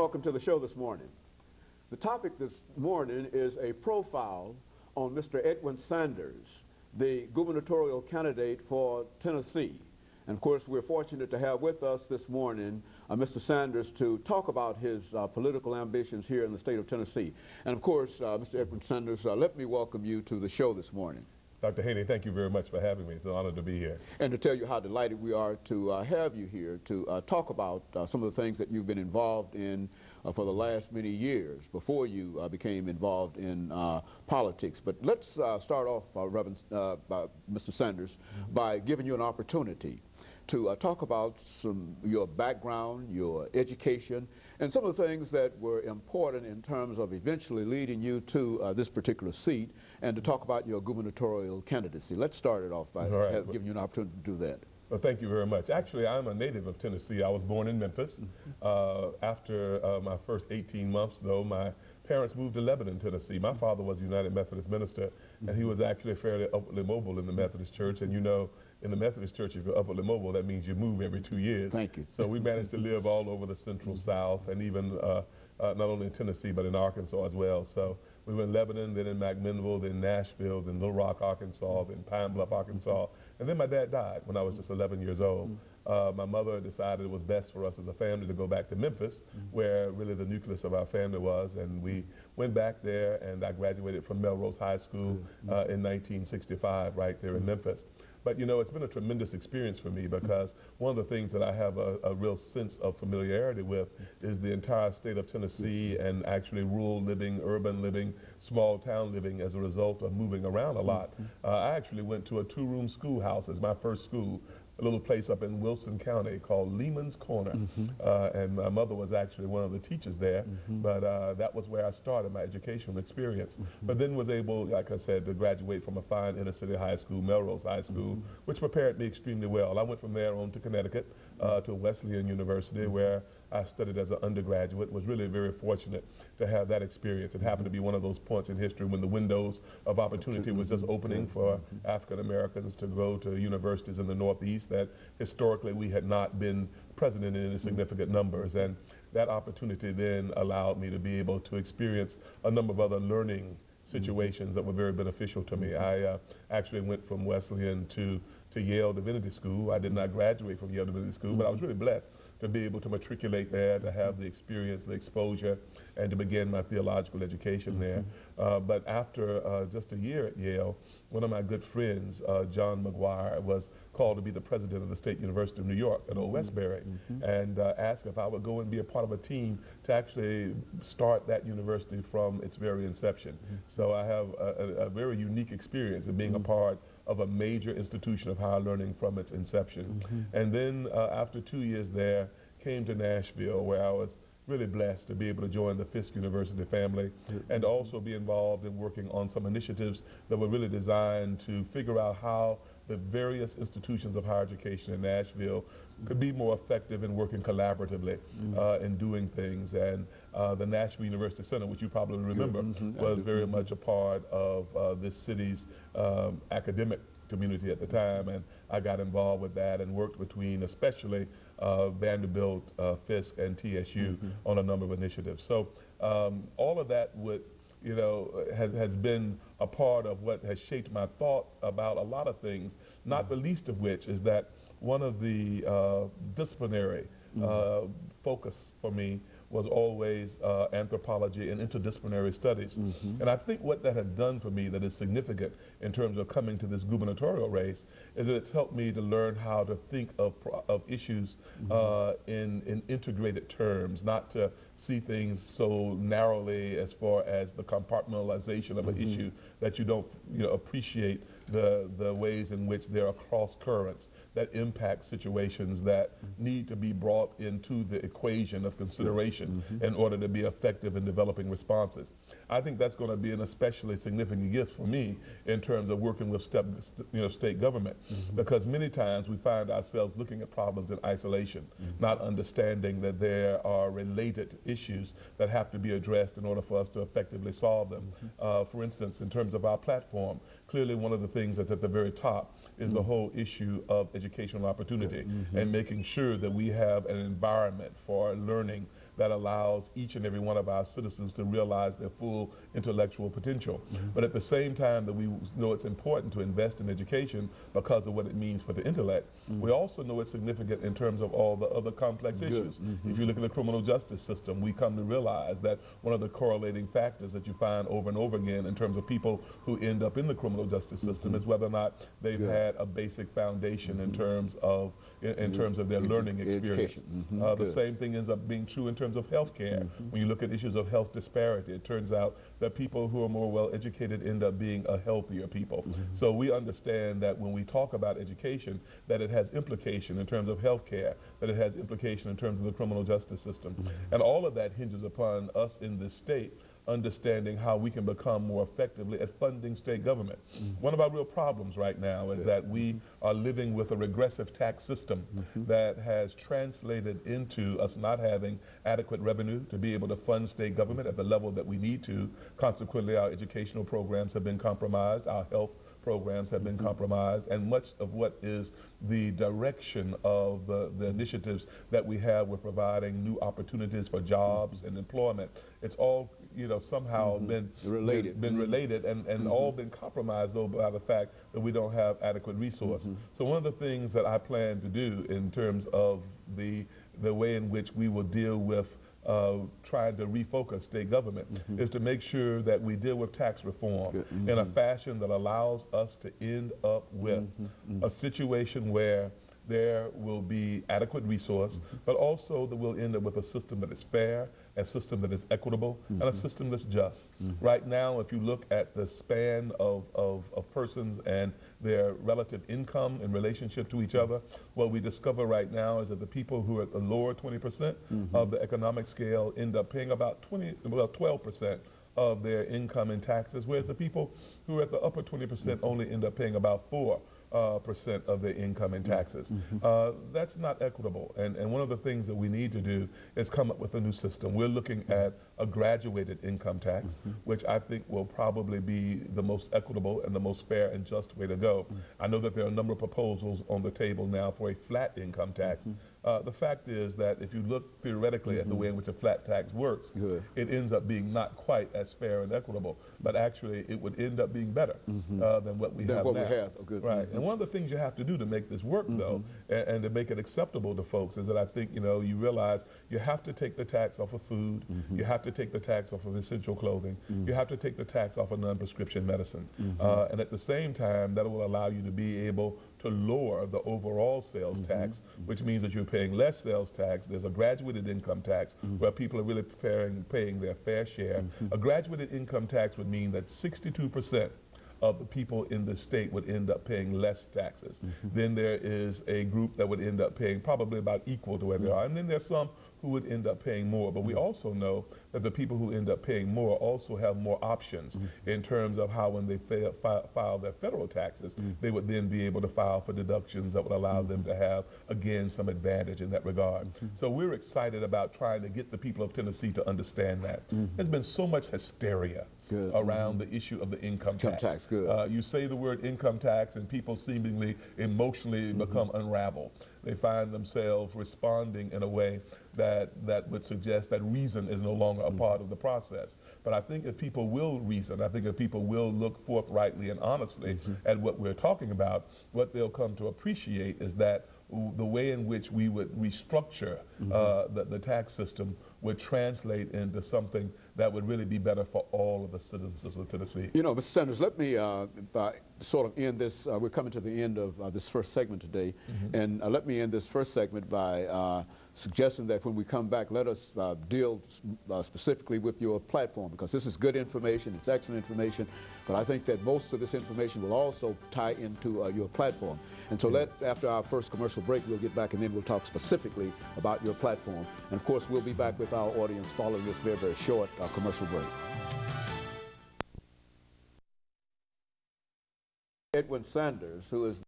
welcome to the show this morning. The topic this morning is a profile on Mr. Edwin Sanders, the gubernatorial candidate for Tennessee. And of course, we're fortunate to have with us this morning Mr. Sanders to talk about his political ambitions here in the state of Tennessee. And of course, Mr. Edwin Sanders, let me welcome you to the show this morning. Dr. Haney, thank you very much for having me. It's an honor to be here. And to tell you how delighted we are to have you here to talk about some of the things that you've been involved in for the last many years before you became involved in politics. But let's start off, Reverend Mr. Sanders, by giving you an opportunity to talk about your background, your education, and some of the things that were important in terms of eventually leading you to this particular seat, and to talk about your gubernatorial candidacy. Let's start it off by giving you an opportunity to do that. Well, thank you very much. Actually, I'm a native of Tennessee. I was born in Memphis. After my first 18 months, though, my parents moved to Lebanon, Tennessee. My father was a United Methodist minister, and he was actually fairly upwardly mobile in the Methodist Church. And you know, in the Methodist Church, if you're upwardly mobile, that means you move every 2 years. Thank you. So we managed to live all over the Central South, and even not only in Tennessee, but in Arkansas as well. So we were in Lebanon, then in McMinnville, then Nashville, then Little Rock, Arkansas, then Pine Bluff, Arkansas. And then my dad died when I was just 11 years old. My mother decided it was best for us as a family to go back to Memphis, where really the nucleus of our family was. And we went back there, and I graduated from Melrose High School in 1965, right there in Memphis. But you know, it's been a tremendous experience for me, because one of the things that I have a real sense of familiarity with is the entire state of Tennessee, and actually rural living, urban living, small town living as a result of moving around a lot. I actually went to a two-room schoolhouse as my first school, a little place up in Wilson County called Lehman's Corner. And my mother was actually one of the teachers there, but that was where I started my educational experience. But then was able, like I said, to graduate from a fine inner city high school, Melrose High School, which prepared me extremely well. I went from there on to Connecticut, to Wesleyan University, where I studied as an undergraduate. Was really very fortunate to have that experience. It happened to be one of those points in history when the windows of opportunity was just opening for African Americans to go to universities in the Northeast that historically we had not been present in any significant numbers. And that opportunity then allowed me to be able to experience a number of other learning situations that were very beneficial to me. I actually went from Wesleyan to Yale Divinity School. I did not graduate from Yale Divinity School, but I was really blessed to be able to matriculate there, to have the experience, the exposure, and to begin my theological education there. But after just a year at Yale, one of my good friends, John McGuire, was called to be the president of the State University of New York at Old Westbury, and asked if I would go and be a part of a team to actually start that university from its very inception. So I have a very unique experience of being a part of a major institution of higher learning from its inception. And then after 2 years there, came to Nashville, where I was really blessed to be able to join the Fisk University family, and also be involved in working on some initiatives that were really designed to figure out how the various institutions of higher education in Nashville could be more effective in working collaboratively in doing things. And the Nashville University Center, which you probably remember, was very much a part of this city's academic community at the time, and I got involved with that and worked between especially Vanderbilt, Fisk, and TSU on a number of initiatives. So all of that would, you know, has been a part of what has shaped my thought about a lot of things, not the least of which is that one of the disciplinary focus for me was always anthropology and interdisciplinary studies. And I think what that has done for me that is significant in terms of coming to this gubernatorial race is that it's helped me to learn how to think of issues in integrated terms, not to see things so narrowly as far as the compartmentalization of an issue that you don't appreciate the ways in which there are cross currents that impact situations that need to be brought into the equation of consideration in order to be effective in developing responses. I think that's going to be an especially significant gift for me in terms of working with state government, because many times we find ourselves looking at problems in isolation, not understanding that there are related issues that have to be addressed in order for us to effectively solve them. For instance, in terms of our platform, clearly one of the things that's at the very top is the whole issue of educational opportunity and making sure that we have an environment for learning that allows each and every one of our citizens to realize their full intellectual potential. But at the same time that we know it's important to invest in education because of what it means for the intellect, we also know it's significant in terms of all the other complex issues. If you look at the criminal justice system, we come to realize that one of the correlating factors that you find over and over again in terms of people who end up in the criminal justice system is whether or not they've had a basic foundation in terms of their learning experience. The same thing ends up being true in terms of healthcare. When you look at issues of health disparity, it turns out that people who are more well educated end up being a healthier people. So we understand that when we talk about education, that it has implication in terms of healthcare, that it has implication in terms of the criminal justice system. And all of that hinges upon us in this state understanding how we can become more effectively at funding state government. One of our real problems right now is that we are living with a regressive tax system that has translated into us not having adequate revenue to be able to fund state government at the level that we need to. Consequently, our educational programs have been compromised, our health programs have been compromised, and much of what is the direction of the initiatives that we have with providing new opportunities for jobs and employment, it's all somehow been related and all been compromised though by the fact that we don't have adequate resource. So one of the things that I plan to do in terms of the way in which we will deal with trying to refocus state government is to make sure that we deal with tax reform in a fashion that allows us to end up with a situation where there will be adequate resource, but also that we'll end up with a system that is fair, a system that is equitable, and a system that's just. Right now, if you look at the span of persons and their relative income in relationship to each other, what we discover right now is that the people who are at the lower 20% of the economic scale end up paying about 12% of their income in taxes, whereas the people who are at the upper 20% only end up paying about 4% of their income in taxes. That's not equitable, and one of the things that we need to do is come up with a new system. We're looking at a graduated income tax, which I think will probably be the most equitable and the most fair and just way to go. I know that there are a number of proposals on the table now for a flat income tax. The fact is that if you look theoretically at the way in which a flat tax works, it ends up being not quite as fair and equitable, but actually it would end up being better than what we have now. Right. And one of the things you have to do to make this work, though, and to make it acceptable to folks, is that I think you realize you have to take the tax off of food, you have to take the tax off of essential clothing, you have to take the tax off of non-prescription medicine, and at the same time that will allow you to be able to lower the overall sales tax, which means that you're paying less sales tax. There's a graduated income tax where people are really paying their fair share. A graduated income tax would mean that 62% of the people in the state would end up paying less taxes. Then there is a group that would end up paying probably about equal to where they are. And then there's some who would end up paying more. But we also know that the people who end up paying more also have more options in terms of how when they file their federal taxes, they would then be able to file for deductions that would allow them to have, again, some advantage in that regard. So we're excited about trying to get the people of Tennessee to understand that. There's been so much hysteria around the issue of the income tax. You say the word income tax and people seemingly emotionally become unraveled. They find themselves responding in a way that would suggest that reason is no longer a part of the process. But I think if people will reason, I think if people will look forthrightly and honestly at what we're talking about, what they'll come to appreciate is that the way in which we would restructure the tax system would translate into something that would really be better for all of the citizens of Tennessee. Mr. Sanders, let me sort of end this. We're coming to the end of this first segment today, and let me end this first segment by suggesting that when we come back, let us deal specifically with your platform, because this is good information, it's excellent information, but I think that most of this information will also tie into your platform. And so after our first commercial break, we'll get back and then we'll talk specifically about your platform. And of course, we'll be back with our audience following this very, very short commercial break. Edwin Sanders, who is